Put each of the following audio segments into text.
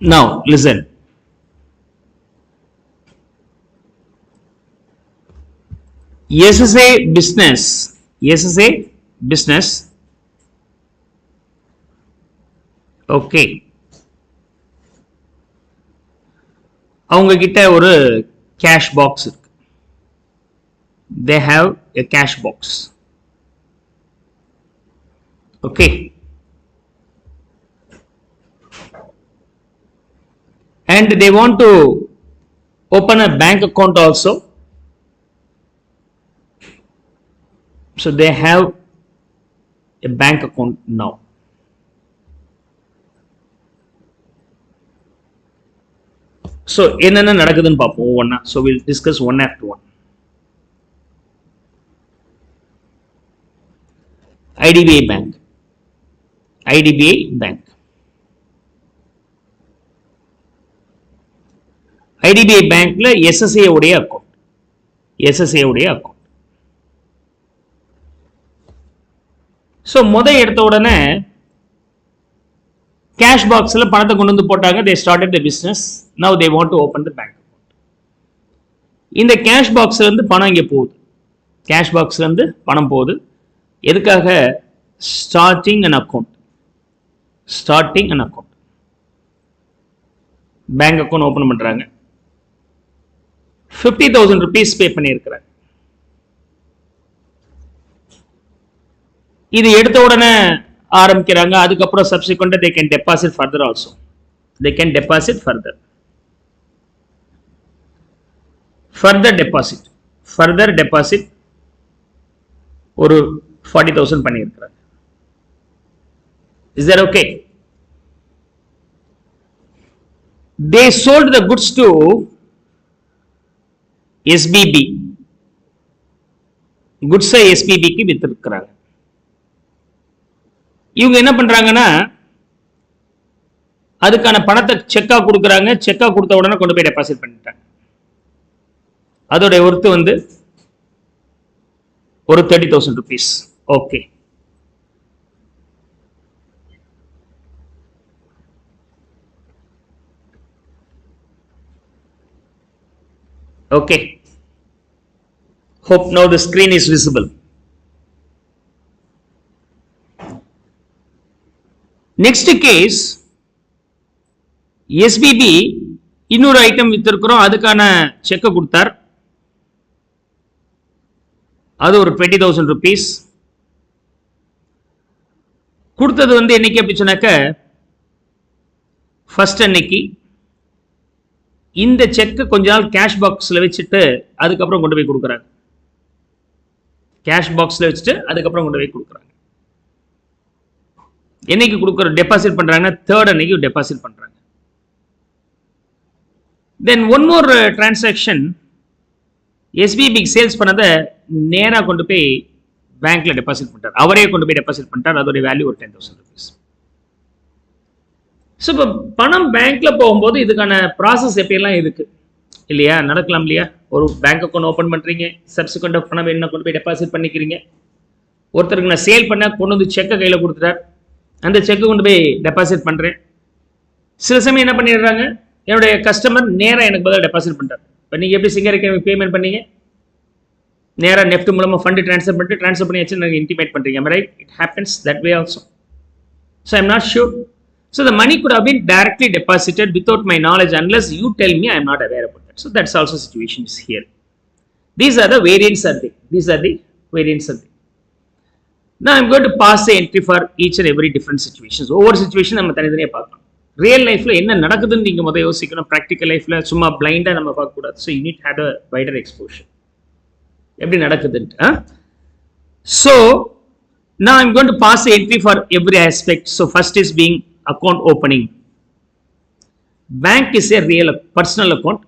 Now, listen. SSA business. Okay. அவங்க கிட்ட ஒரு cash box இருக்கு. They have a cash box. Okay. And they want to open a bank account also. So they have a bank account now. So என்னென்ன நடக்குதுன்னு பார்ப்போம் ஒவ்வொண்ணா. So we'll discuss one after one. IDBI Bank. IDBI Bankல SSA உடைய account. So முத எடுத்த உடனே cash boxல பணத்தை கொண்டு வந்து போட்டாங்க. They started the business. Now they want to open the bank account. இந்த cash boxல இருந்து பணம் இங்க போகுது. cash boxல இருந்து பணம் போகுது. எதுக்காக? starting an account. Bank account open பண்றாங்க. 50,000 rupees பே பண்ணியிருக்கிறாங்க. இது எடுத்த உடனே ஆரம்பிக்கிறாங்க. அதுக்கப்புறம் சப்சிக்வெண்டா they can deposit further also. Further deposit ஒரு 40,000 பண்ணியிருக்கிறாங்க. Is that okay? They sold the goods to SBB. Goods SBB க்கு வித்திருக்கிறாங்க. இவங்க என்ன பண்றாங்கன்னா அதுக்கான பணத்தை செக்கா கொடுக்குறாங்க. செக்கா கொடுத்த உடனே கொண்டு போய் டெபாசிட் பண்ணிட்டாங்க. அதோட ஒர்த் வந்து ஒரு 30,000 rupees. Okay. Okay. Hope now the screen is visible. Next case, SBB இன்னொரு ஐட்டம் வித்திருக்கிறோம். அதுக்கான செக் கொடுத்தார். அது ஒரு 20,000 rupees. கொடுத்தது வந்து என்னைக்கு அப்படி சொன்னாக்க ஃபர்ஸ்ட் அன்னைக்கு. இந்த செக் கொஞ்ச நாள் கேஷ் பாக்ஸ்ல வச்சுட்டு அதுக்கப்புறம் கொண்டு போய் கொடுக்குறாங்க. என்னைக்கு கொடுக்குற டெபாசிட் பண்றாங்கன்னா தேர்ட் அன்னைக்கு டெபாசிட் பண்றாங்க. Then one more transaction SBB sales பண்ணதை நேரா கொண்டு போய் பேங்க்ல டெபாசிட் பண்ணிட்டார். அவரே கொண்டு போய் டெபாசிட் பண்ணிட்டார். அதோட வேல்யூ ஒரு 10,000 rupees. ஸோ இப்போ பணம் பேங்க்ல போகும்போது இதுக்கான ப்ராசஸ் எப்படியெல்லாம் இருக்கு இல்லையா, நடக்கலாம் இல்லையா. ஒரு பேங்க் அக்கௌண்ட் ஓப்பன் பண்றீங்க, சப்சிக்வெண்டா பணம் என்ன கொண்டு போய் டெபாசிட் பண்ணிக்கிறீங்க. ஒருத்தருக்கு நான் சேல் பண்ண கொண்டு வந்து செக்கை கையில் கொடுத்துட்டார். அந்த செக்கை கொண்டு போய் டெபாசிட் பண்றேன். சில சமயம் என்ன பண்ணிடுறாங்க, என்னுடைய கஸ்டமர் நேராக எனக்கு பதிலாக டெபாசிட் பண்ணிட்டார். இப்போ நீங்கள் எப்படி சிங்கர் அகாடமி பேமெண்ட் பண்ணீங்க, நேராக நெஃப்ட் மூலமாக ஃபண்டு ட்ரான்ஸ்ஃபர் பண்ணி வச்சு நீங்கள் இன்டிமேட் பண்ணுறீங்க. Right, it happens that way also. So I am not sure. So the money could have been directly deposited without my knowledge unless you tell me I am not aware about that. So that's also situation is here. These are the variants are there. Now I am going to pass the entry for each and every different situations. Over situation நம்ம தனித்தனியா பார்க்கலாம். Real லைஃப்ல என்ன நடக்குதுன்னு நீங்க முதல்ல யோசிக்கணும். Practical லைஃப்ல சும்மா பிளைண்டா நம்ம பார்க்க கூடாது. So you need to have a wider exposure. எப்படி நடக்குதுன்னு. So now I am going to pass the entry for every aspect. So first is being account opening. Bank is a real personal account.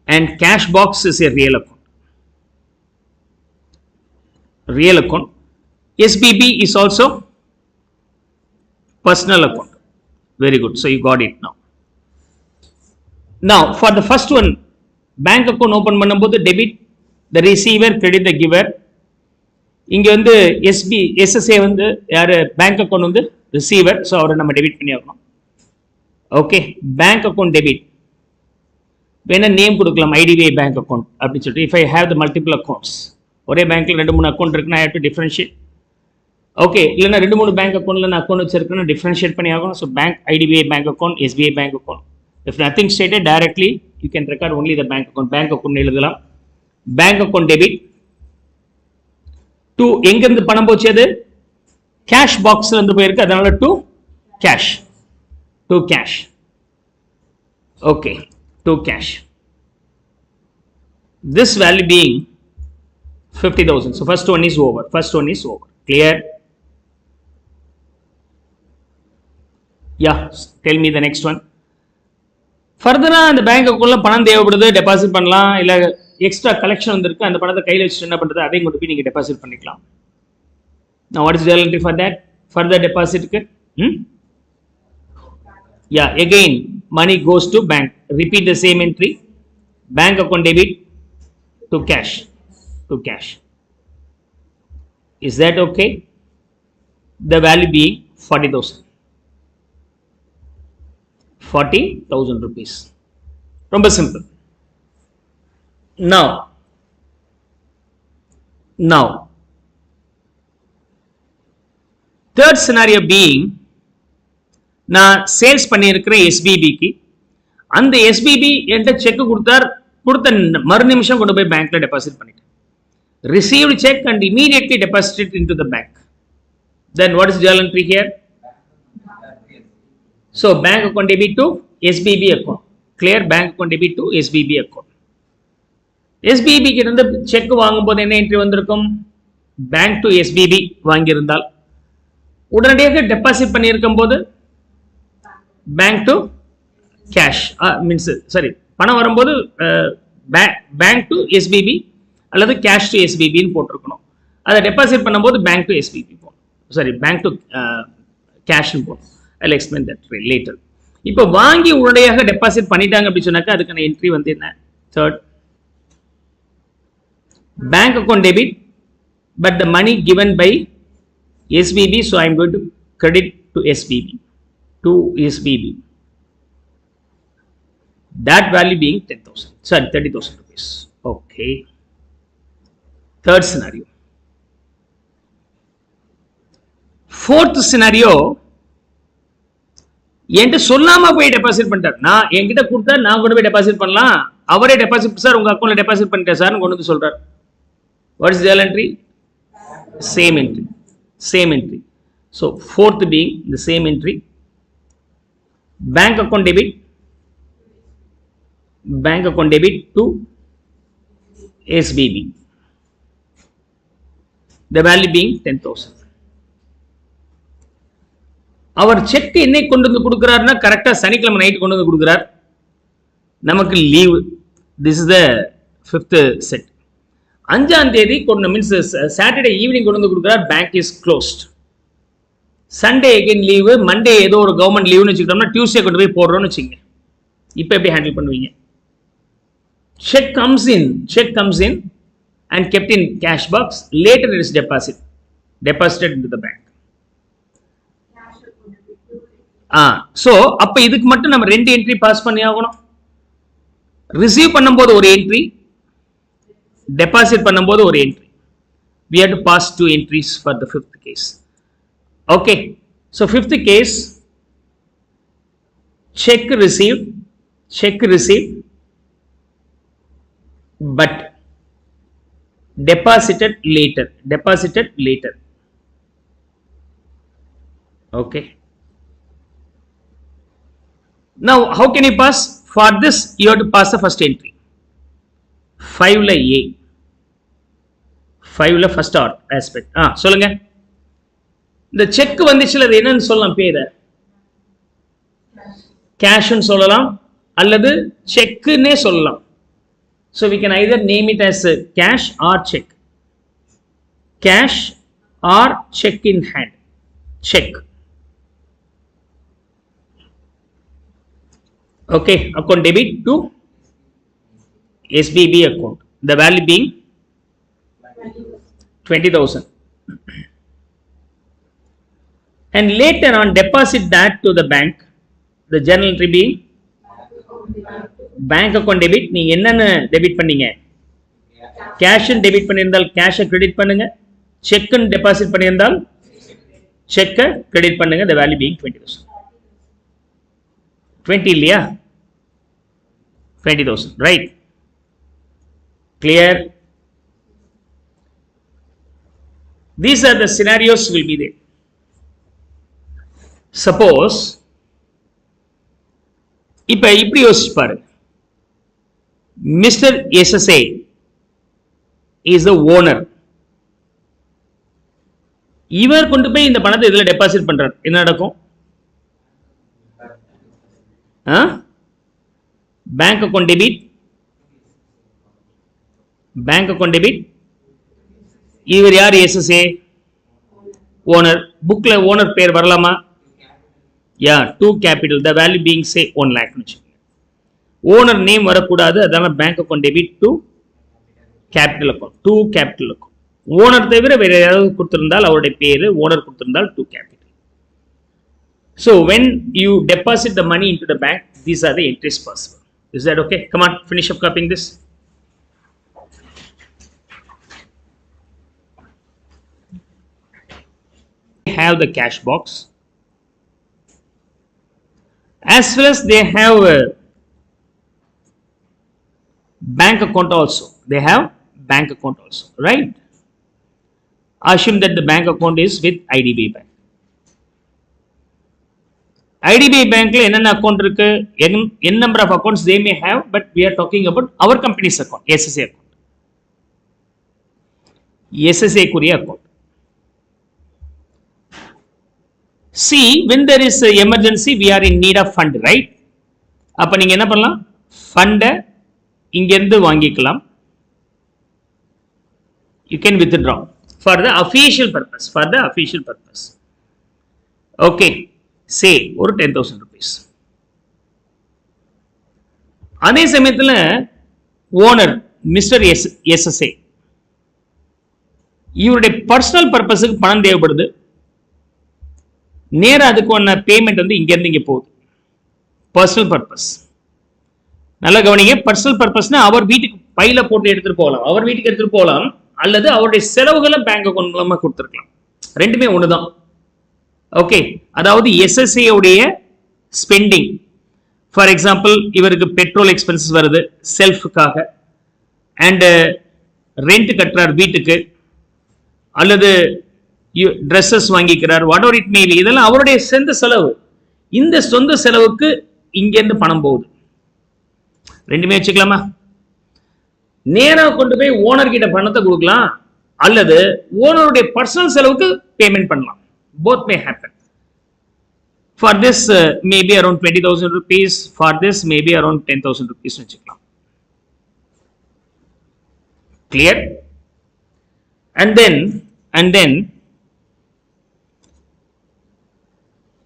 And cash box is a real account. SBB is also personal account. Very good. So you got it now. Now for the first one, bank account open பண்ணும்போது debit the receiver, credit the giver. இங்க வந்து SSA வந்து யாரு bank account வந்து receiver, so அவரை நம்ம debit பண்ணி ஆகணும். ஓகே, பேங்க் அக்கௌண்ட் டெபிட் வேணா நேம் கொடுக்கலாம், IDBI பேங்க் அக்கௌண்ட் அப்படின்னு சொல்லிட்டு. If I have the multiple accounts, ஒரே பேங்க்ல 2-3 அக்கௌண்ட் இருக்குன்னா I have to differentiate. Okay, இல்லைன்னா 2-3 பேங்க் அக்கௌண்ட்ல நான் அக்கௌண்ட் வச்சிருக்கேன்னா டிஃபரன்ஷியேட் பண்ணி ஆகணும். So bank IDBI bank account, SBI bank account. If nothing stated directly you can record only the bank account. Bank account எழுதலாம். Bank account debit to, எங்கிருந்து பணம் போச்சு? அது கேஷ் பாக்ஸ்ல இருந்து போயிருக்கு, அதனால to cash. To cash. Okay, to cash. This value being 50,000. So first one is over. First one is over. Clear? Yeah. Tell me the next one. Further, அந்த bank அக்கௌண்ட்ல பணம் தேவைப்படுது, டெபாசிட் பண்ணலாம். இல்ல எக்ஸ்ட்ரா கலெக்ஷன் வந்திருக்கு, அந்த பணத்தை கையில் வச்சுட்டு என்ன பண்றது, அதையும் கொண்டு போய் நீங்க டெபாசிட் பண்ணிக்கலாம். Now what is the reality for that? Further deposit க்கு yeah, again money goes to bank. Repeat the same entry. Bank account debit to cash. To cash. Is that okay? The value being 40,000. 40,000 rupees. ரொம்ப simple. Now third scenario being, நான் sales பண்ணியிருக்கிற SBBக்கு, அந்த SBB என்கிட்ட check கொடுத்த மறு நிமிஷம் கொண்டு போய் பேங்க்ல டெபாசிட் பண்ணிட்டேன். Received check and immediately deposited into the bank. Then what is journal entry here? So bank account debit to SBB account. Clear? Bank account debit to SBB account. SBB கிட்ட இருந்து check வாங்கும்போது என்ன entry வந்திருக்கும்? Bank to SBB வாங்கியிருந்தால், உடனடியாக deposit பண்ணியிருக்கும் போது bank to cash means sorry, பணம் வரும்போது bank to SBB அல்லது கேஷ் டு SBBன்னு போட்டிருக்கணும். அதை டெபாசிட் பண்ணும்போது பேங்க் டு SBB போகணும், சாரி பேங்க் டு கேஷ்னு போகணும். I'll explain that later. இப்போ வாங்கி உடனடியாக டெபாசிட் பண்ணிட்டாங்க அப்படின்னு சொன்னாக்கா அதுக்கான என்ட்ரி வந்து என்ன? Third, bank account debit but the money given by SBB, so I am going to credit to SBB. To SBB. That value being 10,000. Sorry, 30,000 rupees. Okay. Third scenario. Fourth scenario, என்கிட்ட சொல்லாம போய் deposit பண்ணிட்டார். நான் என்கிட்ட கொடுத்தா நான் கொண்டு போய் டெபாசிட் பண்ணலாம், அவரே டெபாசிட் சார் உங்க அக்கௌண்ட்ல டெபாசிட் பண்ணிட்டேன் சார் கொண்டு வந்து சொல்றார். What is the entry? Same entry. Same entry. So fourth being the same entry. Bank account debit. Bank account debit to SBB. The value being 10,000. அவர் செக் என்னைக்கு கொண்டு வந்து கொடுக்கிறாருன்னா கரெக்டா சனிக்கிழமை நைட் கொண்டு வந்து கொடுக்கிறார். நமக்கு leave. This is the 5th set. 5ஆம் தேதி கொண்டு மீன்ஸ் சாட்டர்டே ஈவினிங் கொண்டு வந்து கொடுக்கிறார். Bank is closed. Sunday again leave, Monday ஏதோ ஒரு கவர்மெண்ட் லீவுன்னு வச்சுக்கிட்டோம்னா டியூஸ்டே கொண்டு போய் போடுறோம்னு வச்சுங்க. இப்போ எப்படி ஹேண்டில் பண்ணுவீங்க? Check comes in and kept in cash box. Later it is deposited into the bank. So அப்போ இதுக்கு மட்டும் நம்ம 2 என்ட்ரி பாஸ் பண்ணி ஆகணும். ரிசீவ் பண்ணும்போது ஒரு என்ட்ரி, டெபாசிட் பண்ணும்போது ஒரு entry. We have to pass 2 entries for the 5th case. Okay, so 5th case, check received but deposited later. Okay, now how can you pass? For this you have to pass the first entry. 5 la A, 5 la first aspect. சொல்லுங்க. இந்த check வந்துச்சுல அது என்னன்னு சொல்லலாம்? பேரை கேஷ்னு சொல்லலாம் அல்லது செக்குன்னே சொல்லலாம். So we can either name it as cash or check. Cash or check in hand. Check. Okay, account debit to SBB account. The value being 20,000. and later on deposit that to the bank. The journal entry being bank account debit. நீங்க என்னென்ன debit பண்ணீங்க? Cash debit பண்ணியிருந்தால் கேஷை credit பண்ணுங்க. Cheque deposit பண்ணியிருந்தால் செக்கை credit பண்ணுங்க. the value being 20,000. 20 இல்லையா? 20,000, right? Clear? These are the scenarios will be there. Suppose இப்ப இப்படி யோசிச்சு பாரு. Mr. SSA is the owner. இவர் கொண்டு போய் இந்த பணத்தை இதுல டெபாசிட் பண்றார். என்ன நடக்கும்? Bank account debit, bank account debit. இவர் யார்? SSA owner. புக்ல ஓனர் பேர் வரலாமா? யா, 2 capital, the value being say 1 lakh. Owner name வரக்கூடாது, அதனால bank account debit to capital account, 2 capital account. Owner தவிர வேற யாராவது கொடுத்திருந்தால் அவருடைய பேரு, owner கொடுத்திருந்தால் 2 capital. So when you deposit the money into the bank, these are the entries possible. Is that okay? Come on, finish up copying this. Have the cash box, as well as they have a bank account also. They have bank account also, right? Assume that the bank account is with IDB Bank. IDB Bank la enna account irukku? N number of accounts they may have, but we are talking about our company's account, SSA account. SSA kuriya account. See, when there is a emergency, we are in need of fund, right? அப்ப நீங்க என்ன பண்ணலாம்? Fund இங்க இருந்து வாங்கிக்கலாம். You can withdraw for the official purpose, for the official purpose. Okay, say ஒரு 10,000 rupees. அதே சமயத்துல ஓனர் மிஸ்டர் SSA இவருடைய பர்சனல் பர்பஸுக்கு பணம் தேவைப்படுது. நேரா அதுக்கு ஒன்ன பேமெண்ட் வந்து இங்க இருந்து இங்க போகுது. Personal purpose. நல்லா கவனிங்க. பர்சனல் பர்பஸ்னா அவர் வீட்டுக்கு பையில போட்டு எடுத்துட்டு போகலாம், அவர் வீட்டுக்கு எடுத்துட்டு போகலாம், அல்லது அவருடைய செலவுகளை பேங்க் அக்கௌண்ட் மூலமா கொடுத்துருக்கலாம். ரெண்டுமே ஒண்ணுதான். ஓகே, அதாவது SSA உடைய ஸ்பெண்டிங், ஃபார் எக்ஸாம்பிள் இவருக்கு பெட்ரோல் எக்ஸ்பென்சஸ் வருது செல்ஃபுக்காக, அண்ட் ரெண்ட் கட்டுறார் வீட்டுக்கு, அல்லது ட்ரெஸ்ஸஸ் வாங்கிக்கிறார், whatever it may be, இதெல்லாம் அவருடைய சொந்த செலவு. இந்த சொந்த செலவுக்கு இங்க இருந்து பணம் போகுது. ரெண்டுமே வச்சுக்கலாமா? நேரா கொண்டு போய் ஓனர் கிட்ட பணத்தை கொடுக்கலாம், அல்லது ஓனருடைய பர்சனல் செலவுக்கு பேமெண்ட் பண்ணலாம். both may happen. For this maybe around 20,000 rupees, for this maybe around 10,000 rupees வச்சுக்கலாம். Clear? And then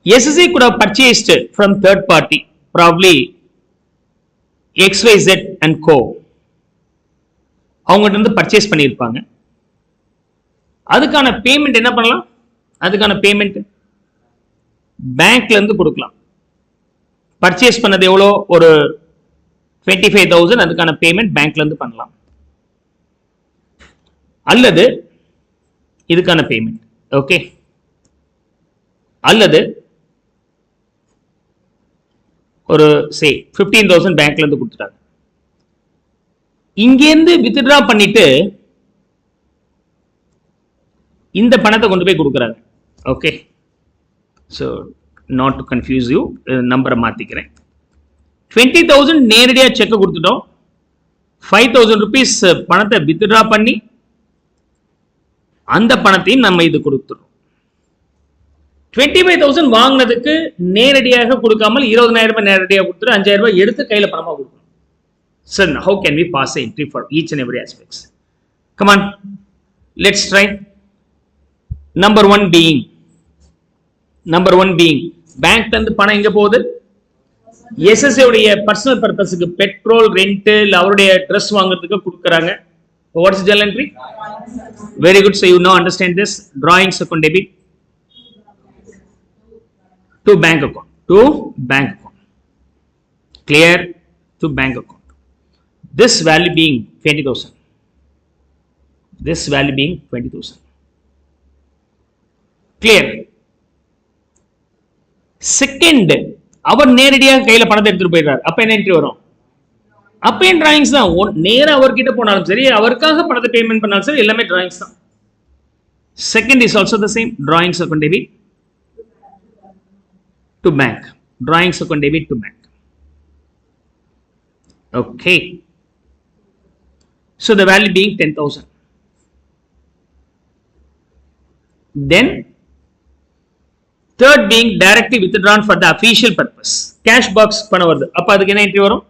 SSA could have purchased from third party, probably XYZ and Co. அவங்ககிட்ட இருந்து பர்ச்சேஸ் பண்ணியிருப்பாங்க. அதுக்கான பேமெண்ட் என்ன பண்ணலாம்? அதுக்கான பேமெண்ட் பேங்க்ல இருந்து கொடுக்கலாம். பர்ச்சேஸ் பண்ணது எவ்வளோ? ஒரு 25,000. அதுக்கான பேமெண்ட் பேங்க்ல இருந்து பண்ணலாம். அல்லது இதுக்கான பேமெண்ட், ஓகே, அல்லது ஒரு சே 15,000 பேங்க்ல இருந்து கொடுத்துட்டாங்க. இங்கேருந்து வித்ட்ரா பண்ணிட்டு இந்த பணத்தை கொண்டு போய் கொடுக்குறாங்க. Okay, so not to confuse you, நம்பரை மாத்திக்கிறேன். 20,000 நேரடியாக செக்கை கொடுத்துட்டோம். 5,000 rupees பணத்தை வித்ட்ரா பண்ணி அந்த பணத்தையும் நம்ம இது கொடுத்துறோம். 25,000 வாங்கினதுக்கு நேரடியாக கொடுக்காமல் 20,000 நேரடியாக கொடுத்துட்டு 5,000 எடுத்து கையில் பணமா கொடுக்கணும். Sir, how can we pass the entry for each and every aspects? Come on, let's try. Number one being பேங்க்ல இருந்து பணம் எங்க போகுது? SSA உடைய பர்சனல் பர்பஸ்க்கு பெட்ரோல், ரெண்ட், இல்ல அவருடைய ட்ரெஸ் வாங்குறதுக்கு கொடுக்கறாங்க. What is the journal entry? Very good. So you now understand this. Drawings account debit. to bank account. To bank account. Clear? To bank account. This value being 20,000. This value being 20,000. Clear? Second, அவர் நேரடியாக கையில பணத்தை எடுத்துட்டு போயிடுறாரு. அப்ப என்ன entry வரும்? அப்ப என் drawings தான். நேரா அவர்கிட்ட போனாலும் சரி, அவருக்காக பணத்தை பேமெண்ட் பண்ணாலும் சரி, எல்லாமே டிராயிங்ஸ் தான். Second is also the same. Drawings account debit to bank. Drawings account debit to bank. Okay. So the value being 10,000. Then third being directly withdrawn for the official purpose. Cash box பண்ண வருது. அப்ப அதுக்கு என்ன entry வரும்?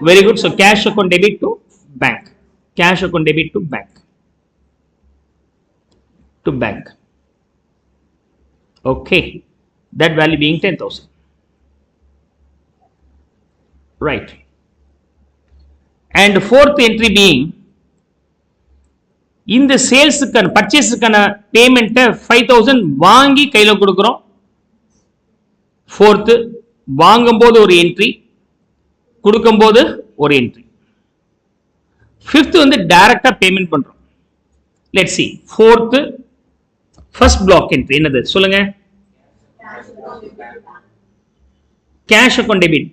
Very good. So cash account debit to bank. Cash account debit to bank. To bank. Okay. That value being 10,000. Right. And fourth entry being இந்த சேல்ஸுக்கான பர்ச்சேஸுக்கான பேமெண்ட்டை 5,000 வாங்கி கையில் கொடுக்குறோம். ஃபோர்த்து, வாங்கும்போது ஒரு என்ட்ரி, கொடுக்கும்போது ஒரு என்ட்ரி. ஃபிஃப்த் வந்து டைரக்டா பேமெண்ட் பண்றோம். Let's see. Fourth first block entry என்னது சொல்லுங்க? Cash account debit.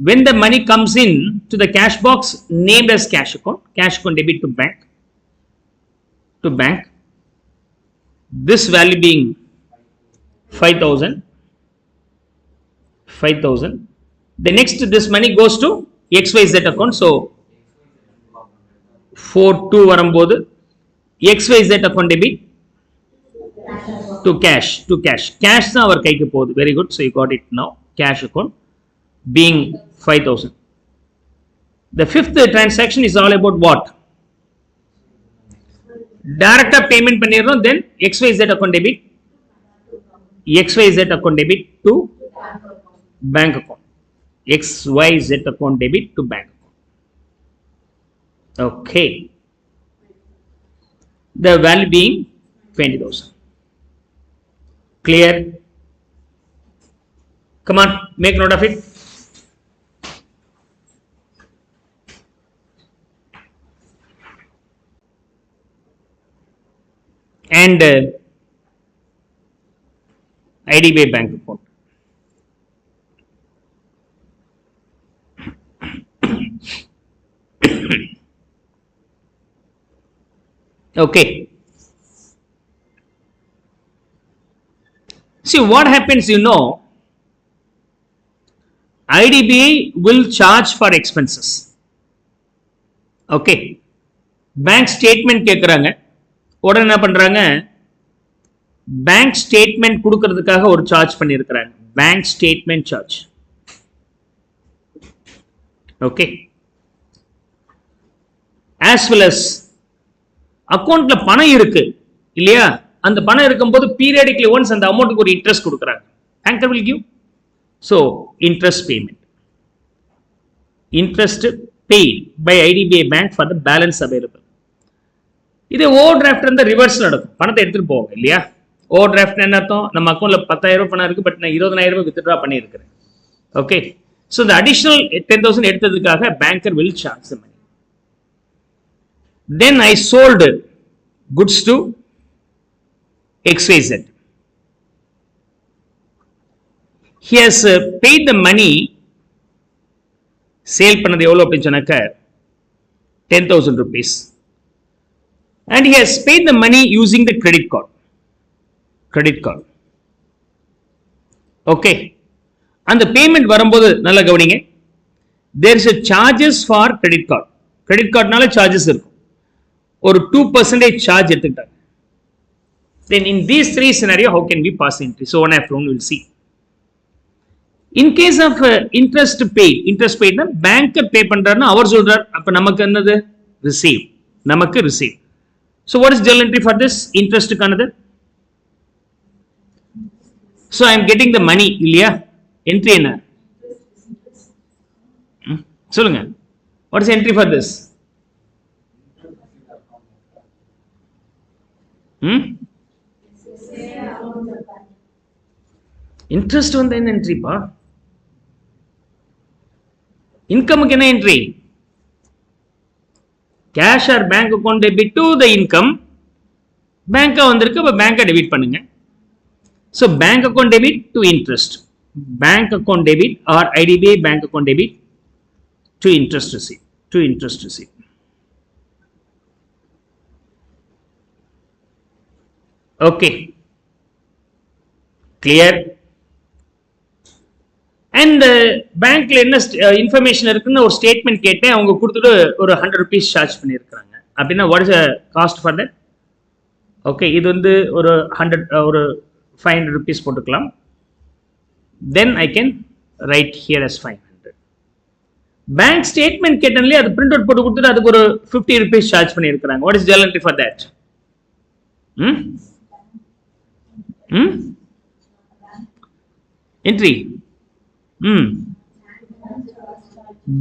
When the money comes in to the cash box named as cash account debit to bank. To bank. This value being 5,000. 5,000. The next, this money goes to XYZ account. So 4,2 வரும்போது XYZ account debit to cash. To cash. Cash தான் அவர் கைக்கு போகுது. Very good. So you got it now. Cash account being 5,000. The fifth transaction is all about what? Direct payment பண்ணிடுறோம். Then XYZ account debit. XYZ account debit to bank account. XYZ account debit to bank account. Okay. The value being 20,000. Clear? Come on, make note of it. And IDBI bank account. Okay. See what happens, you know, IDBI will charge for expenses. Okay. Bank statement கேக்குறாங்க. உடனே என்ன பண்றாங்க? Bank statement கொடுக்கிறதுக்காக ஒரு charge பண்ணியிருக்கிறாங்க. Bank statement charge. Okay. As well as அக்கௌண்ட்ல பணம் இருக்கு இல்லையா? அந்த பணம் இருக்கும்போது பீரியாடிக்லி ஒன்ஸ் அந்த அமௌண்ட்டுக்கு ஒரு இன்ட்ரெஸ்ட் கொடுக்குறாங்க. Banker will give. So interest payment. Interest paid by IDBI bank for the balance available. இது ஓவர் டிராஃப்ட் இருந்தா ரிவர்ஸ் நடக்கும். பணத்தை எடுத்துட்டு போவாங்க இல்லையா? ஓவர் டிராஃப்ட் என்ன அர்த்தம்? நம்ம அக்கௌண்ட்ல 10,000 பணம் இருக்கு, பட் நான் 20,000 வித்ட்ரா பண்ணியிருக்கிறேன். ஓகே. ஸோ இந்த அடிஷனல் 10,000 எடுத்ததுக்காக banker will charge the money. Then I sold goods to XYZ. He has paid the money. Sale பண்ணது எவ்வளோ அப்படின்னு சொன்னாக்க 10,000 rupees. And he has paid the money using the credit card. Credit card. Okay. And the payment வரும்போது நல்லா கவனிங்க. There is a charges for credit card. Credit card நால charges இருக்கும். ஒரு 2% charge எடுத்துக்கிட்டாங்க. Then in these three scenario, how can we pass entry? So one after one we'll see. In case of interest paid na bank pay பண்றாருன்னா அவர் சொல்றார். அப்ப நமக்கு என்னது? Receive. நமக்கு receive. So what is journal entry for this? Interest கானது. So I am getting the money இல்லையா? Entry என்ன? சொல்லுங்க. What is entry for this? Interest வந்து என்ன என்ட்ரிப்பா? இன்கமுக்கு என்ன entry? Cash or bank account debit to the income. பேங்கா வந்திருக்கு, அப்ப பேங்கை டெபிட் பண்ணுங்க. So bank account debit to interest, bank account debit or IDBI bank account debit to interest receive, to interest receive. Okay, clear. And பேங்க்ல என்ன information இருக்குன்னு ஒரு statement கேட்டேன், அவங்க கொடுத்துட்டு ஒரு 100 rupees சார்ஜ் பண்ணியிருக்காங்க. அப்படின்னா what is a cost for that? Okay, இது வந்து ஒரு 500 rupees போட்டுக்கலாம். Then I can write here as 500. Bank statement கேட்டேன்ல, அது பிரிண்ட் அவுட் போட்டு கொடுத்துட்டு அதுக்கு ஒரு 50 rupees சார்ஜ் பண்ணியிருக்காங்க. What is journal entry for that? Entry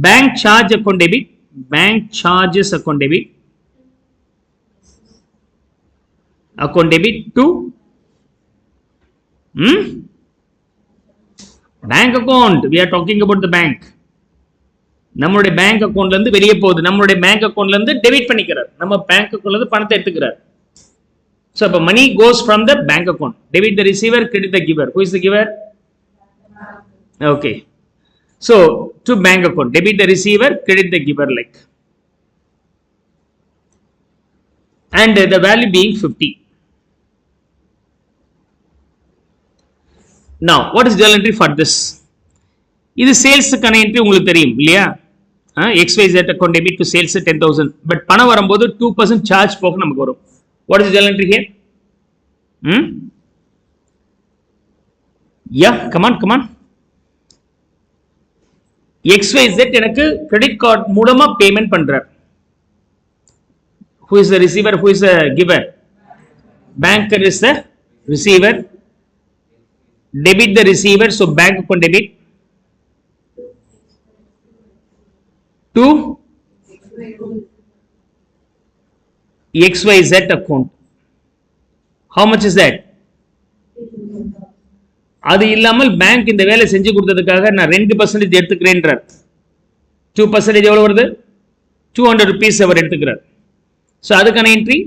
bank charge account debit, bank charges account debit, account debit to bank account. We are talking about the bank. நம்மளுடைய bank அக்கௌண்ட்ல இருந்து வெளியே போகுது, நம்மளுடைய பேங்க் அக்கௌண்ட்ல இருந்து டெபிட் பண்ணிக்கிறார், நம்ம பேங்க் அக்கௌண்ட்ல இருந்து பணத்தை எடுத்துக்கிறார். So அப்ப money goes from the bank account. Debit the receiver, credit the giver. Who is the giver? Okay. So to bank account, debit the receiver, credit the giver, like. And the value being 50. Now what is journal entry for this? இது சேல்ஸுக்கான entry உங்களுக்கு தெரியும் இல்லையா? XYZ account debit to sales 10,000, but பணம் வரும்போது 2% charge போக நமக்கு வரும். What is the journal entry here? Yeah, come on. XYZ எனக்கு கிரெடிட் கார்டு மூலமா பேமெண்ட் பண்றார். Who is the receiver? Who is the giver? Banker is the receiver. Debit the receiver, so bank account debit to XYZ account. How much is that? அது இல்லாமல் bank இந்த வேலை செஞ்சு கொடுத்ததுக்காக நான் 2% எடுத்துக்கிறேன்றார். 2% எவ்வளவு வருது? 200 rupees அவர் எடுத்துக்கிறார். ஸோ அதுக்கான entry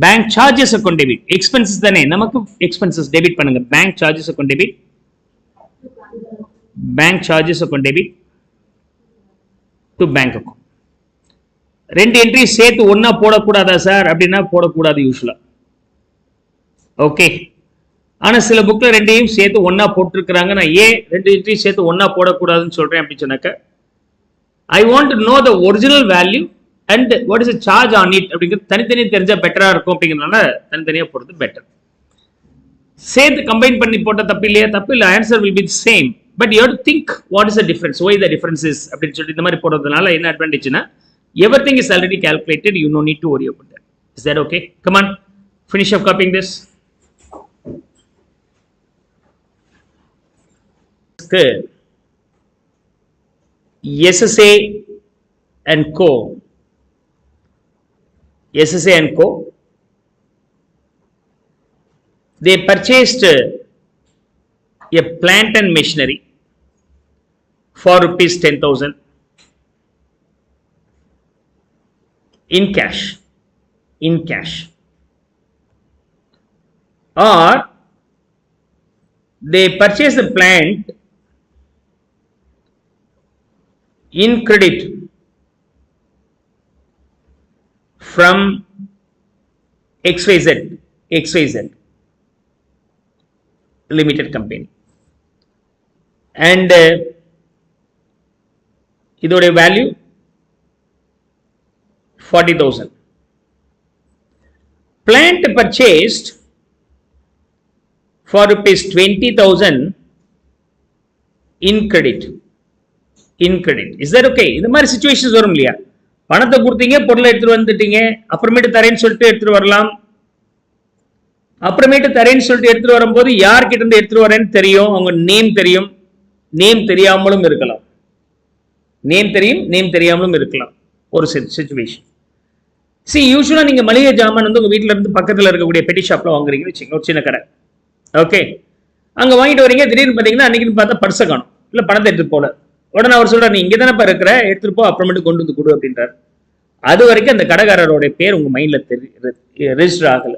bank charges account debit. Expenses தானே, நமக்கு எக்ஸ்பென்சஸ் டெபிட் பண்ணுங்க. Bank charges account debit, bank charges account debit to bank account. ரெண்டு என்ட்ரி சேர்த்து ஒன்னா போடக்கூடாதா சார் அப்படின்னா போடக்கூடாது யூஸ்வலா. ஓகே, ஆனா சில புக்ல ரெண்டையும் சேர்த்து ஒன்னா போட்டிருக்கிறாங்க. நான் ஏன் ரெண்டு என்ட்ரி சேர்த்து ஒன்னா போடக்கூடாதுன்னு சொல்றேன் அப்படின்னு சொன்னாக்க, I want to know the original value and what is charge on it அப்படிங்கிறது தனித்தனியாக தெரிஞ்சா பெட்டரா இருக்கும். அப்படிங்கிறதுனால தனித்தனியாக போடுறது பெட்டர். சேர்த்து கம்பைன் பண்ணி போட்ட தப்பு இல்லையா? தப்பு இல்லை, answer will be same. But you have to think what is the difference, why the difference is அப்படின்னு சொல்லி இந்த மாதிரி போடுறதுனால என்ன அட்வான்டேஜ்னா, everything is already calculated, you no need to worry about that. Is that okay? Come on, finish up copying this. SSA and Co. SSA and Co. They purchased a plant and machinery for rupees 10,000 in cash, or they purchase the plant in credit from XYZ limited company, and இதோட value 40,000. Plant purchased for rupees 20,000 in credit. Is that okay? இந்த மாதிரி situations வரும் இல்லையா? பணத்தை கொடுத்தீங்க, பொருளை எடுத்துட்டு வந்துட்டீங்க, அப்புறமேட்டு தரேன்னு சொல்லிட்டு எடுத்துட்டு வரலாம். அப்புறமேட்டு தரேன்னு சொல்லிட்டு எடுத்துட்டு வரும்போது யார்கிட்ட இருந்து எடுத்துட்டு வரேன்னு தெரியும், அவங்க நேம் தெரியும், நேம் தெரியாமலும் இருக்கலாம். நேம் தெரியும், நேம் தெரியாமலும் இருக்கலாம் ஒரு சிச்சுவேஷன். யூஸ்வலா நீங்க மளிகை ஜாமான் வந்து உங்க வீட்டுல இருந்து பக்கத்துல இருக்கக்கூடிய பெட்டி ஷாப்ல வாங்குறீங்கன்னு வச்சுக்கோங்க, ஒரு சின்ன கடை. ஓகே, அங்க வாங்கிட்டு வரீங்க, திடீர்னு பாத்தீங்கன்னா அன்னைக்கு பார்த்தா பர்ஸை காணும், இல்ல பணத்தை எடுத்துட்டு போல. உடனே அவர் சொல்றாரு, நீ இங்க தானே இருக்கிற, எடுத்துட்டு போ, அப்புறமேட்டு கொண்டு வந்து கொடு அப்படின்றாரு. அது வரைக்கும் அந்த கடைக்காரருடைய பேர் உங்க மைண்ட்ல ரெஜிஸ்டர் ஆகல.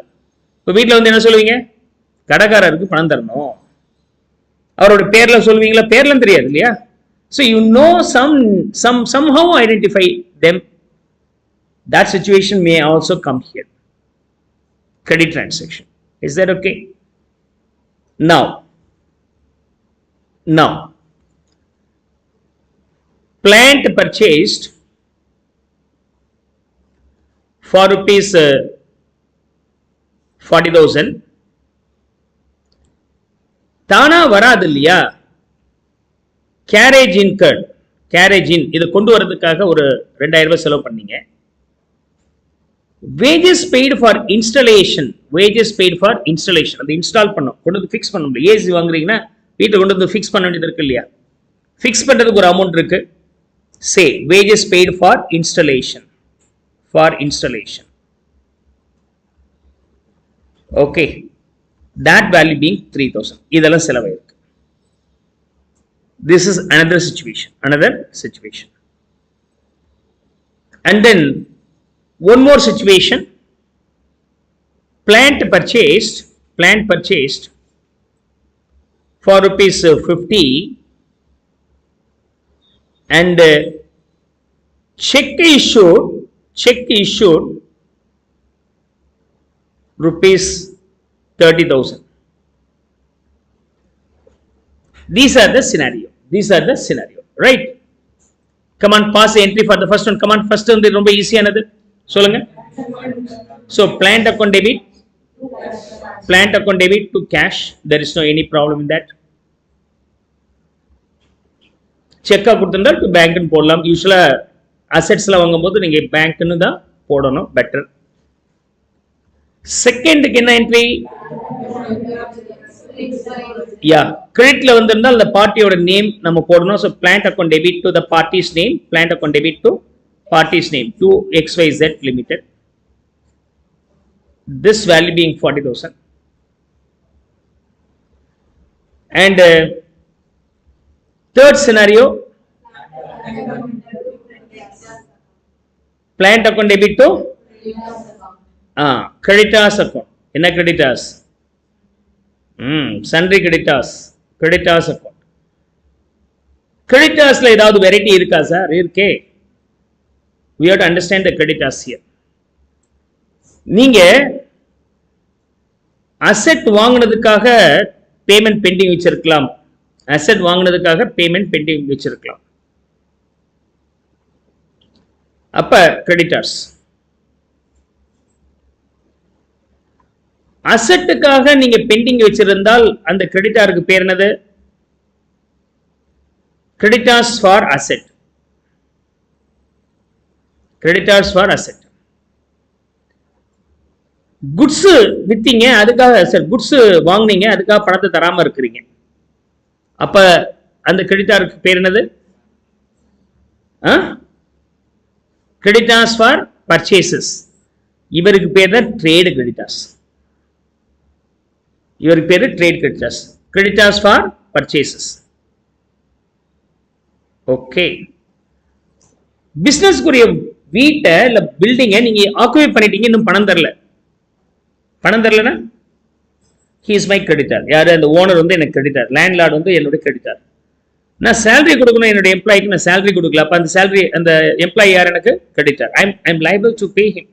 இப்ப வீட்டுல வந்து என்ன சொல்லுவீங்க, கடைக்காரருக்கு பணம் தரணும், அவரோட பேர்ல சொல்லுவீங்களா, பேர்லாம் தெரியாது இல்லையா. So you know somehow identify them. That situation may also come here. Credit transaction. Is that okay? Now, plant purchased for rupees 40,000. தானா வராது இல்லையா, கேரேஜ் இன்கர்ட், கேரேஜ் இன், இதை கொண்டு வரதுக்காக ஒரு 2,000 ரூபாய் செலவு பண்ணீங்க. Wages paid for installation, wages paid for installation, அது இன்ஸ்டால் பண்ணும், கொண்டு வந்து ஃபிக்ஸ் பண்ண முடியும். ஏசி வாங்குறீங்கன்னா வீட்டில் கொண்டு வந்து ஃபிக்ஸ் பண்ண வேண்டியது இருக்கு இல்லையா, ஃபிக்ஸ் பண்றதுக்கு ஒரு அமௌண்ட் இருக்கு. Say wages paid for installation, for installation. Okay, that value being 3,000. இதெல்லாம் செலவாயிருக்கு. This is another situation, and then one more situation, plant purchased for rupees 50 and check issued rupees 30,000. These are the scenario, right? Come on, pass the entry for the first one. Come on, first one ரொம்ப ஈஸியானது சொல்லுங்க. So plant account debit to cash, there is no any problem in that. Cheque கொடுத்திருந்தா to bank ன்னு போடலாம். யூசுவலா அசெட்ஸ்ல வாங்கும்போது நீங்க பேங்க்னு தான் போடணும், பெட்டர். செகண்டுக்கு என்ன என்ட்ரி, கிரெடிட்ல வந்திருந்தால் அந்த பார்ட்டியோட நேம் நம்ம போடணும். So plant account debit to the party's name, plant account debit to party's name, to XYZ Limited. This value being 40,000. And third scenario, plant account debit to creditors account. என்ன creditors? Sundry creditors account. Creditorsல ஏதாவது variety இருக்கா sir? இருக்கே. We have to understand the creditors here. நீங்க asset வாங்குனதுக்காக payment bending வச்சிருக்கலாம், asset வாங்குனதுக்காக payment bending வச்சிருக்கலாம். அப்ப creditors. அசெட்டுக்காக நீங்க bending வச்சிருந்தால் அந்த கிரெடிட்டாருக்கு பேர் என்னது? Creditors for asset. Creditors for asset. Goods வித்தீங்க, அதுக்காக சார் குட்ஸ் வாங்குனீங்க, அதுக்காக பணத்தை தராம இருக்கிறீங்க, அப்ப அந்த கிரெடிட்டாருக்கு பேர் என்னது? Creditors for purchases. இவருக்கு பேர் தான் ட்ரேட் கிரெடிட்டார்ஸ். இவருக்கு பேரு trade creditors. Creditors for purchases. Okay. பிசினஸ்க்குரிய வீட்டை இல்ல பில்டிங்கை நீங்க ஆக்குபை பண்ணிட்டீங்க, இன்னும் பணம் தரல. பணம் தரலனா he is my creditor. யாரு? அந்த ஓனர் வந்து எனக்கு கிரெடிட்டார், லேண்ட்லார்ட் வந்து என்னோட கிரெடிட்டார். நான் சேலரி கொடுக்கணும், என்னோட எம்ப்ளாய்க்கு நான் சேலரி கொடுக்கல, அப்ப அந்த சேலரி அந்த எம்ப்ளாயி யார்? எனக்கு creditor. I am liable to pay him.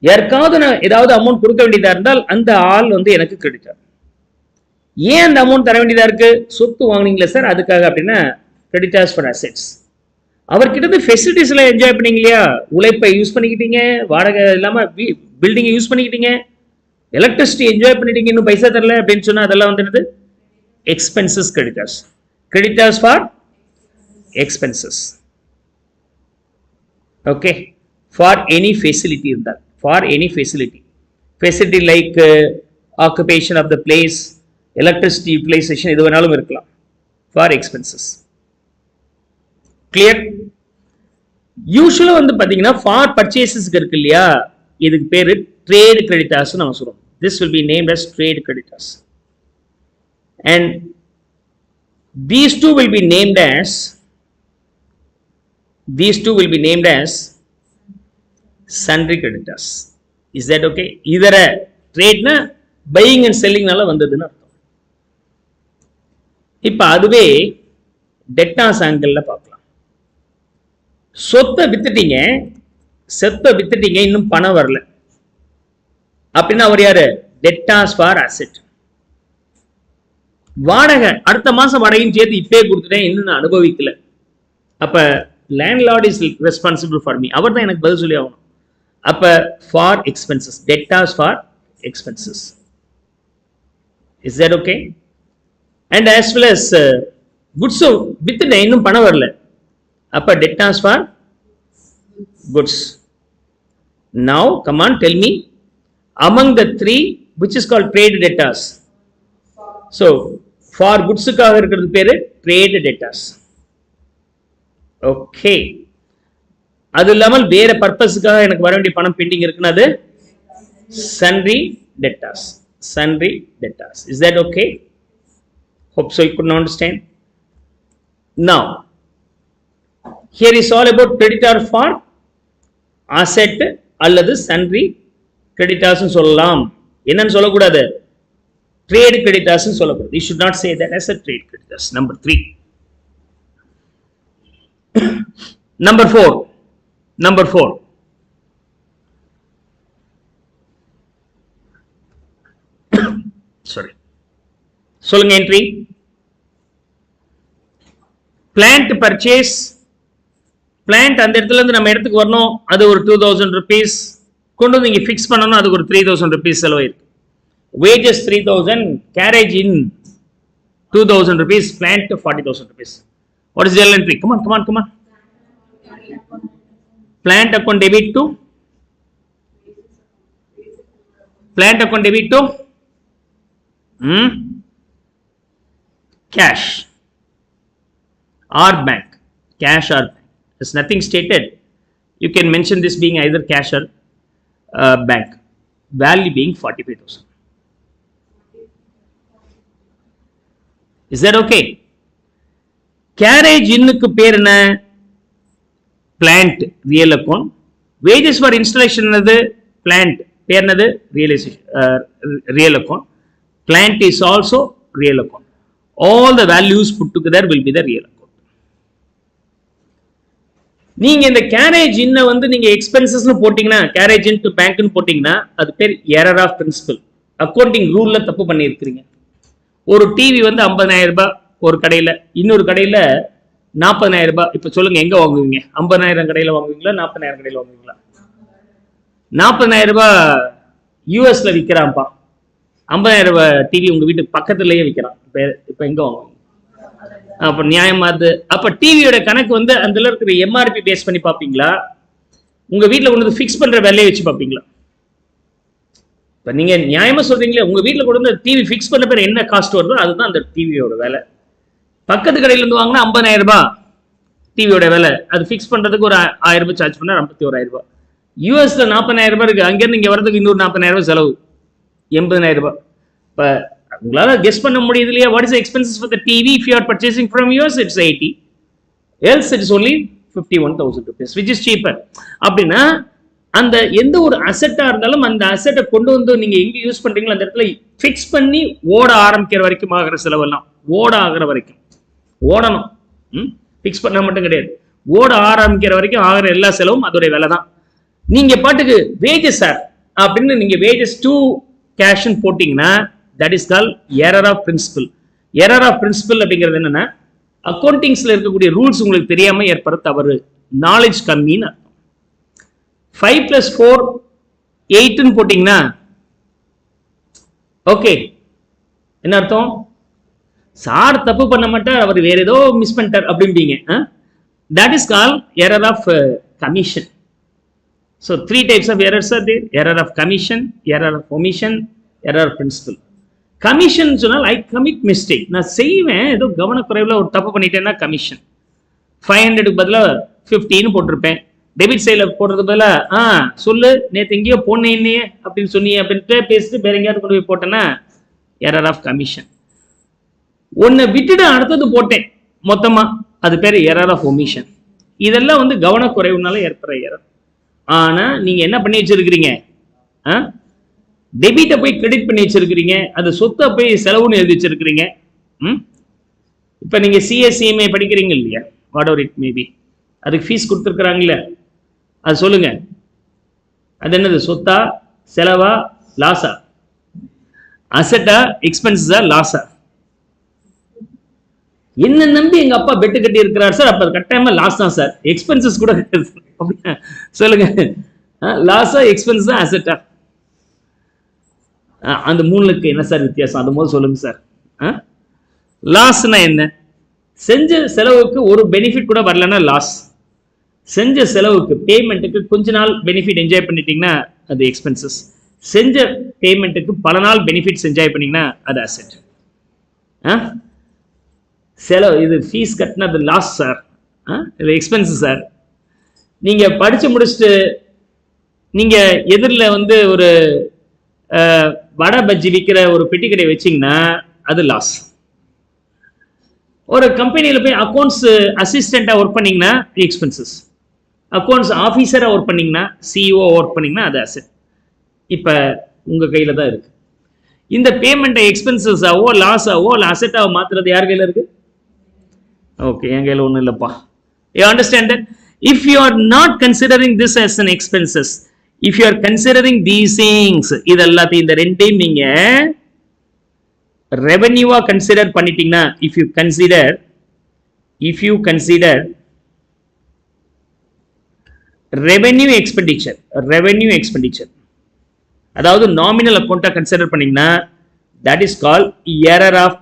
யாருக்காவது நான் ஏதாவது அமௌண்ட் கொடுக்க வேண்டியதா இருந்தால் அந்த ஆள் வந்து எனக்கு கிரெடிட்டார். ஏன் அந்த அமௌண்ட் தர வேண்டியதா இருக்கு? சொத்து வாங்கினீங்களா சார் அதுக்காக அப்படின்னா கிரெடிட்டார்ஸ் ஃபார் அசெட்ஸ். அவர்கிட்ட ஃபெசிலிட்டிஸ் எல்லாம் என்ஜாய் பண்ணீங்க இல்லையா, உழைப்பை யூஸ் பண்ணிக்கிட்டீங்க, வாடகை இல்லாம பில்டிங்கை யூஸ் பண்ணிக்கிட்டீங்க, எலக்ட்ரிசிட்டி என்ஜாய் பண்ணிட்டீங்க, இன்னும் பைசா தரல அப்படின்னு சொன்னா அதெல்லாம் வந்து என்னது? Expenses creditors. Creditors for expenses. Okay. For any facility இருந்தால், for any facility like occupation of the place, electricity utilisation, எது வேணாலும் இருக்கலாம். For expenses. கிளியர்? யூசுவலா வந்து பாத்தீங்கன்னா ஃபார் பர்ச்சேசஸ்க்கு இருக்கு இல்லையா, இதுக்கு பேரு ட்ரேட் கிரெடிட்டார்ஸ் நம்ம சொல்றோம். This will be named as trade creditors. and these two will be named as sundry creditors. Is that okay? Either a trade na buying and selling nalla vandaduna artham. இப்ப அதுவே debtors angle ல பார்க்கலாம். சொத்தை வித்துட்டீங்க, இன்னும் பணம் வரல அப்படின்னா அவர் யாரு? debtors for asset. வாடகை அடுத்த மாசம் வாடகையும் சேர்த்து இப்பே கொடுத்துட்டேன், இன்னும் நான் அனுபவிக்கல, அப்ப landlord is responsible for me, அவர் தான் எனக்கு பதில் சொல்லி ஆகணும். அப்ப for expenses, debtors for expenses. Is that okay? And as well as goods வித்துட்டேன், இன்னும் பணம் வரல, அப்ப debtors for goods. Now come on, tell me, among the three which is called trade debtors? So for goods காக இருக்கிறது பேரு trade debtors. Okay, அது இல்லாமல் வேற பர்பஸ்க்காக எனக்கு வர வேண்டிய பணம் பெண்டிங் இருக்குன்னா அது sundry debtors. Is that okay? Hope so you could understand. Now here is all about creditor for asset அல்லது sundry creditors னு சொல்லலாம். என்னன்னு சொல்லக்கூடாது? Trade creditors னு சொல்லக்கூடாது. You should not say that as a trade creditors. Number 3. Number 4. Sorry. சொல்லுங்க entry. Plant purchase. Plant அந்த இடத்துல இருந்து நம்ம இடத்துக்கு வரணும், அது ஒரு 2000 rupees கொண்டு வந்து இங்க ஃபிக்ஸ் பண்ணனும், அதுக்கு ஒரு 3000 rupees செலவாயிருக்கு. Wages 3000, carriage in 2000 rupees, plant 40,000 rupees. What is the entry? Come on. Plant account debit to cash or bank. There's nothing stated. You can mention this being either cash or bank. Value being 45,000. Is that okay? Carriage in க்கு பேர் என்ன? Plant real account. Wages for installation என்னது? Plant பேர் என்னது? Real account. Plant is also real account. All the values put together will be the real account. நீங்க இந்த carriage in வந்து நீங்க expenses னு போட்டீங்கன்னா, carriage into bank னு போட்டீங்கன்னா அது பேர் error of principle. Accounting rule ல தப்பு பண்ணி இருக்கீங்க. ஒரு டிவி வந்து 50,000 ரூபாய் ஒரு கடையில, இன்னொரு கடையில 40,000 ரூபாய். இப்ப சொல்லுங்க எங்க வாங்குவீங்க? 50,000 கடையில வாங்குவீங்களா, 40,000 கடையில வாங்குவீங்களா? 40,000 ரூபாய் யூஎஸ்ல விற்கிறான்ப்பா, 50,000 ரூபாய் டிவி உங்க வீட்டுக்கு பக்கத்துலயே விற்கிறான். இப்ப எங்க வாங்குவீங்க? அப்ப நியாயமா அது? அப்ப டிவியோட கணக்கு வந்து அதுல இருக்கிற எம்ஆர்பி பேஸ் பண்ணி பாப்பீங்களா, உங்க வீட்டுல கொண்டு வந்து பிக்ஸ் பண்ற வேலையை வச்சு பாப்பீங்களா? இப்ப நீங்க நியாயமா சொல்றீங்களே, உங்க வீட்டுல கொண்டு வந்து டிவி பிக்ஸ் பண்ண பேர் என்ன காஸ்ட் வருதோ அதுதான் அந்த டிவியோட வேலை. பக்கத்து கடையில இருந்து வாங்கினா 50,000 ரூபாய் டிவியோட வேலை, அது பிக்ஸ் பண்றதுக்கு ஒரு 1000 ரூபாய் சார்ஜ் பண்ணா 51,000 ரூபாய். யூஎஸ்ல 40,000 ரூபாய் இருக்கு, அங்க இருந்து இங்க வரதுக்கு இன்னொரு 40,000 ரூபாய் செலவு, 80,000 ரூபாய். இப்ப உங்களால கெஸ் பண்ண முடியுது இல்லையா? What is the expenses for the TV if you R purchasing from US? It's 80, else it's only 51,000 rupees, which is cheaper. அப்படின்னா அந்த எந்த ஒரு அசெட்டா இருந்தாலும் அந்த அசெட்டை கொண்டு வந்து நீங்க எங்க யூஸ் பண்றீங்களோ அந்த இடத்துல பிக்ஸ் பண்ணி ஓட ஆரம்பிக்கிற வரைக்கும் ஆகிற செலவெல்லாம், ஓட ஆகிற வரைக்கும் ஓடணும், பிக்ஸ் பண்ண மட்டும் கிடையாது, ஓட ஆரம்பிக்கிற வரைக்கும் ஆகிற எல்லா செலவும் அதோடைய வேலை தான். நீங்க பாட்டுக்கு வேஜஸ் சார் அப்படின்னு நீங்க வேஜஸ் டு கேஷ் போட்டீங்கன்னா that is call error of principal. Error of principal அப்படிங்கிறது என்னன்னா, அக்கௌண்டிங்ஸ்ல இருக்கக்கூடிய ரூல்ஸ் உங்களுக்கு தெரியாம ஏற்படுற தவறு, நாலேஜ் கம்மின்னு அர்த்தம். 5 + 4 8 போட்டீங்கன்னா ஓகே, என்ன அர்த்தம்? சார் தப்பு பண்ண மாட்டார், அவர் வேற ஏதோ மிஸ் பண்ணிட்டார் அப்படிம்பீங்க. That is call error of commission. So 3 types of errors are there: error of commission, error of omission, error of principle. Commission சொன்னால் ஐ கமிட் மிஸ்டேக், நான் செய்வேன் ஏதோ கவனக்குறைவில் ஒரு தப்பு பண்ணிட்டேன்னா கமிஷன். 500க்கு பதிலாக 50ன்னு போட்டிருப்பேன், டெபிட் சைடில் போடுறது பதிலாக சொல்லு நேற்று எங்கேயோ போனேன்னே அப்படின்னு சொன்னீங்க அப்படின்ட்டு பேசிட்டு வேற எங்கேயாவது கொண்டு போய் போட்டேன்னா எரர் ஆஃப் கமிஷன். ஒன்னு விட்டுட்டு அடுத்தது போட்டேன் மொத்தமா, அது பேர் எரர் ஆஃப் ஒமிஷன். இதெல்லாம் வந்து கவனக்குறைவுனால ஏற்படுற எரர். ஆனா நீங்க என்ன பண்ணி வச்சிருக்கிறீங்க, டெபிட்டை போய் கிரெடிட் பண்ணி வச்சிருக்கிறீங்க, அது சொத்தை போய் செலவுன்னு எழுதி வச்சிருக்கிறீங்க. இப்ப நீங்க சிஎஸ்சிஎம்ஏ படிக்கிறீங்க இல்லையா, வாட் எவர் இட் மேபி, அதுக்கு ஃபீஸ் கொடுத்துருக்குறாங்கல்ல, அது சொல்லுங்க, அது என்னது, சொத்தா செலவா லாஸா, அசெட்டா எக்ஸ்பென்சஸா லாஸா? என்ன நம்பி எங்க அப்பா பெட்டு கட்டி இருக்கிறார் சார், அப்ப கட்டாயமா லாஸ் தான் சார், எக்ஸ்பென்சஸ் கூட சொல்லுங்க, லாஸா எக்ஸ்பென்சஸா அசெட்டா? அந்த மூணுக்கு என்ன சார் வித்தியாசம், அது போது சொல்லுங்க சார். லாஸ்னா என்ன, செஞ்ச செலவுக்கு ஒரு பெனிஃபிட் கூட வரலன்னா லாஸ், செஞ்ச செலவுக்கு பேமெண்ட்டுக்கு கொஞ்ச நாள் பெனிஃபிட் என்ஜாய் பண்ணிட்டீங்கன்னா அது எக்ஸ்பென்சஸ், செஞ்ச பேமெண்ட்டுக்கு பல நாள் பெனிஃபிட்ஸ் என்ஜாய் பண்ணீங்கன்னா அது அசெட். செலவு இது ஃபீஸ் கட்டினது லாஸ் சார், இது எக்ஸ்பென்சஸ் சார். நீங்க படிச்சு முடிச்சுட்டு நீங்க எதிரில் வந்து ஒரு வடை பஜ்ஜி விற்கிற ஒரு பெட்டி கடை வச்சிங்கன்னா அது லாஸ். ஒரு கம்பெனியில் போய் அக்கௌண்ட்ஸ் அசிஸ்டண்ட்டாக ஒர்க் பண்ணீங்கன்னா எக்ஸ்பென்சஸ், அக்கௌண்ட்ஸ் ஆஃபீஸராக ஒர்க் பண்ணீங்கன்னா சிஇஓ ஒர்க் பண்ணீங்கன்னா அது அசெட். இப்போ உங்கள் கையில் தான் இருக்கு. இந்த பேமெண்ட்டை எக்ஸ்பென்சஸாவோ லாஸாவோ இல்லை அசெட்டாவோ மாற்றுறது யார் கையில் இருக்கு? ஓகே, என் கையில் ஒன்றும் இல்லைப்பா. You understand that? If you R not considering this as an expenses, if you are considering these things, இது எல்லாத்தையும் இந்த ரெண்டையும் நீங்க ரெவென்யூவா கன்சிடர் பண்ணிட்டீங்கன்னா, if you consider revenue expenditure, அதாவது நாமினல் அக்கௌண்ட்டா கன்சிடர் பண்ணீங்கன்னா that is called error of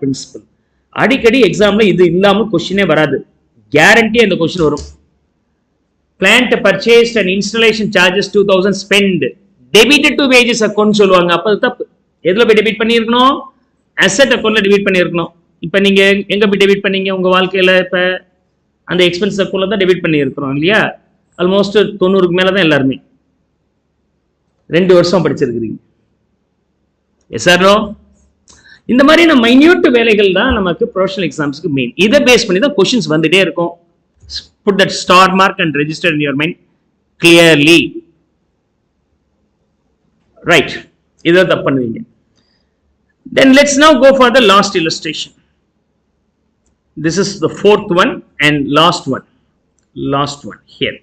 principle. அடிக்கடி எக்ஸாம்ல இது இல்லாமல் கொஸ்டினே வராது, கேரண்டி அந்த கொஸ்டின் வரும். Plant purchased and installation charges 2000 spent debited to wages account சொல்லுவாங்க. அப்ப அது தப்பு. எதுல போய் டெபிட் பண்ணியிருக்கணும்? அசெட் அக்கௌண்ட்ல டெபிட் பண்ணியிருக்கணும். இப்போ நீங்க எங்க போய் டெபிட் பண்ணீங்க உங்க வாழ்க்கையில? இப்ப அந்த எக்ஸ்பென்ஸ் அக்கௌண்ட்ல தான் டெபிட் பண்ணியிருக்கிறோம் இல்லையா? ஆல்மோஸ்ட் 90க்கு மேல தான் எல்லாருமே 2 வருஷம் படிச்சிருக்கிறீங்க. S R no? இந்த மாதிரியான மைன்யூட் வேலைகள் தான் நமக்கு ப்ரொஃபஷனல் எக்ஸாம்ஸ்க்கு மெயின். இதை பேஸ் பண்ணி தான் கொஸ்டின்ஸ் வந்துட்டே இருக்கும். Put that star mark and register in your mind clearly. Right. இதை தப்பு பண்ணுவீங்க. Then let's now go for the last illustration. This is the 4th one and last one. Last one here.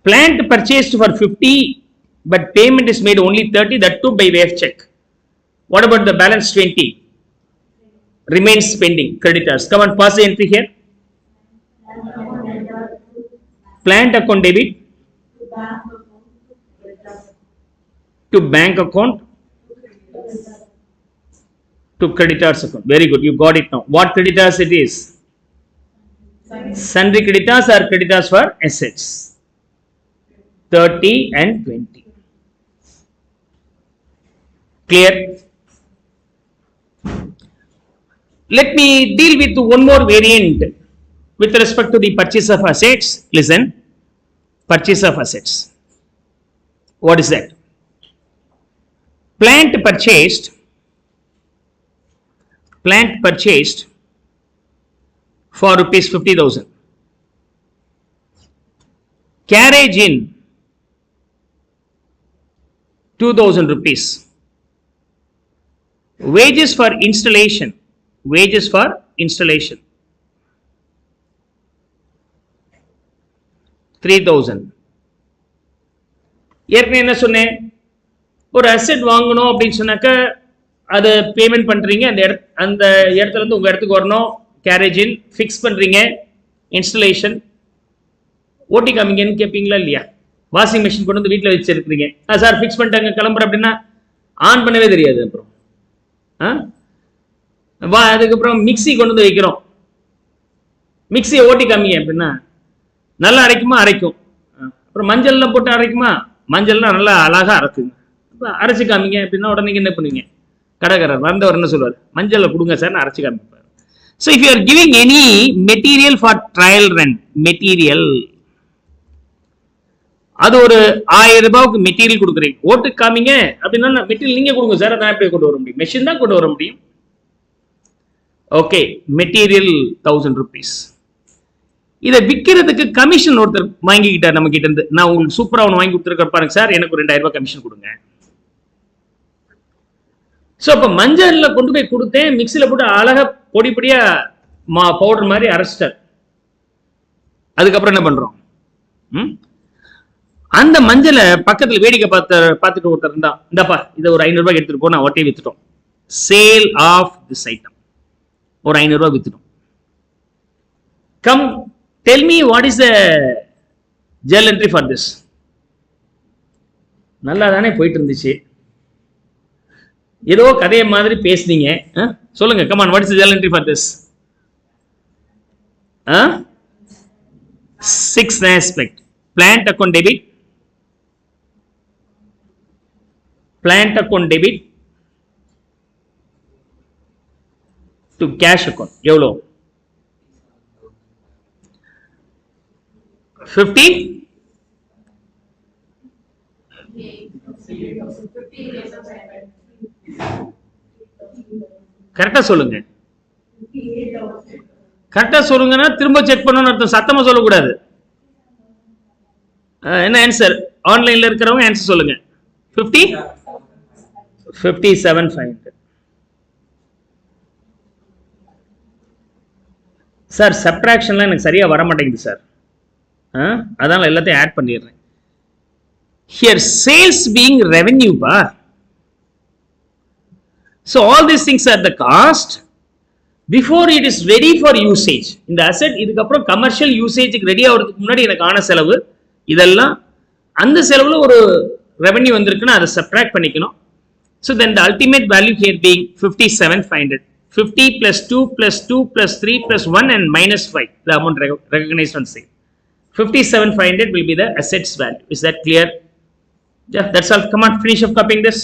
Plant purchased for 50 but payment is made only 30, that too by way of check. What about the balance 20? Remains pending, creditors. Come on, pass the entry here. Plant account debit to bank account to creditors account. Very good, you got it now. What creditors it is? Sundry creditors are creditors for assets. 30 and 20. Clear? Let me deal with one more variant with respect to the purchase of assets. Listen, purchase of assets. What is that? Plant purchased for rupees 50,000. Carriage in 2,000 rupees. Wages for installation 3,000. ஏற்கனவே என்ன சொன்னேன், ஒரு asset வாங்கணும் அப்படின்னு சொன்னாக்க அதை payment பண்றீங்க, அந்த இடத்துல இருந்து உங்க இடத்துக்கு வரணும், கேரேஜ் இன் ஃபிக்ஸ் பண்றீங்க, இன்ஸ்டலேஷன். ஓட்டி காமிங்கன்னு கேட்பீங்களா இல்லையா? வாஷிங் மிஷின் கொண்டு வந்து வீட்டில் வச்சிருக்கிறீங்க, சார் ஃபிக்ஸ் பண்ணிட்டாங்க கிளம்புற அப்படின்னா ஆன் பண்ணவே தெரியாது. அப்புறம் அதுக்கப்புறம் மிக்சி கொண்டு வந்து வைக்கிறோம், மிக்சியை ஓட்டி காமிங்க அப்படின்னா நல்லா அரைக்குமா? அரைக்கும். அப்புறம் மஞ்சள்லாம் போட்டு அரைக்குமா? மஞ்சள்லாம் நல்லா அழகா அரைக்குங்க. அரைச்சி காமிங்க அப்படின்னா உடனே என்ன பண்ணுவீங்க? கடைக்காரர் வந்தவர் என்ன சொல்லுவார்? மஞ்சளை கொடுங்க சார், அரைச்சி காமிப்பார். So if you are giving any material for trial run, material அது ஒரு 1000 ரூபாய்க்கு மெட்டீரியல் கொடுக்குறீங்க, ஓட்டு காமிங்க அப்படின்னா மெட்டீரியல் நீங்க கொடுங்க சார், அதான் எப்படி கொண்டு வர முடியும், மெஷின் தான் கொண்டு வர முடியும். Okay, material 1000 rupees. இதை விற்கிறதுக்கு கமிஷன் ஒருத்தர் வாங்கிக்கிட்டார் நம்ம கிட்ட இருந்து. நான் உங்களுக்கு சூப்பரா ஒன்று வாங்கி கொடுத்துருக்க பாருங்க சார், எனக்கு 2000 ரூபாய் கமிஷன் கொடுங்க. ஸோ அப்போ மஞ்சள்ல கொண்டு போய் கொடுத்தேன், மிக்சியில் போட்டு அழகா பொடி பொடியா பவுடர் மாதிரி அரைச்சிட்டார். அதுக்கப்புறம் என்ன பண்றோம், அந்த மஞ்சளை பக்கத்தில் வேடிக்கை பார்த்துட்டு ஒருத்தர் இருந்தா, இந்தப்பா இதை ஒரு 500 ரூபாய் எடுத்துட்டு போ, நான் ஒட்டையை வித்துட்டோம். சேல் ஆஃப் திஸ் ஐட்டம், ஒரு 500 ரூபாய் வித்துட்டோம். Come tell me what is the journal entry for this. நல்லா தானே போயிட்டு இருந்துச்சு, ஏதோ கதையை மாதிரி பேசுனீங்க, சொல்லுங்க. Come on, what is the journal entry for this? 6th aspect, plant account debit, plant account debit to cash account. எவ்வளோ? 50. கரெக்டா சொல்லுங்க, கரெக்டா சொல்லுங்கன்னா திரும்ப செக் பண்ணணும்னு அர்த்தம், சத்தமா சொல்லக்கூடாது. என்ன ஆன்சர்? ஆன்லைன்ல இருக்கிறவங்க ஆன்சர் சொல்லுங்க. 50, 57,500. சார் சப்ட்ராக்ஷன்லாம் எனக்கு சரியா வர மாட்டேங்குது சார், அதனால எல்லாத்தையும் ஆட் பண்ணிடுறேன். ஹியர் சேல்ஸ் பீயிங் ரெவென்யூ பா. So all these things are the cost before it is ready for usage. இந்த asset இதுக்கப்புறம் கமர்ஷியல் யூசேஜுக்கு ரெடி ஆகிறதுக்கு முன்னாடி எனக்கு ஆன செலவு இதெல்லாம். அந்த செலவுல ஒரு ரெவென்யூ வந்திருக்குன்னா அதை சப்ட்ராக்ட் பண்ணிக்கணும். So then the ultimate value here being 57,500. 50 plus 2 plus 2 plus 3 plus 1 and minus 5, the amount recognized on sale. 57,500 will be the assets value. Is that clear? Yeah, that's all. Come on, finish up copying this.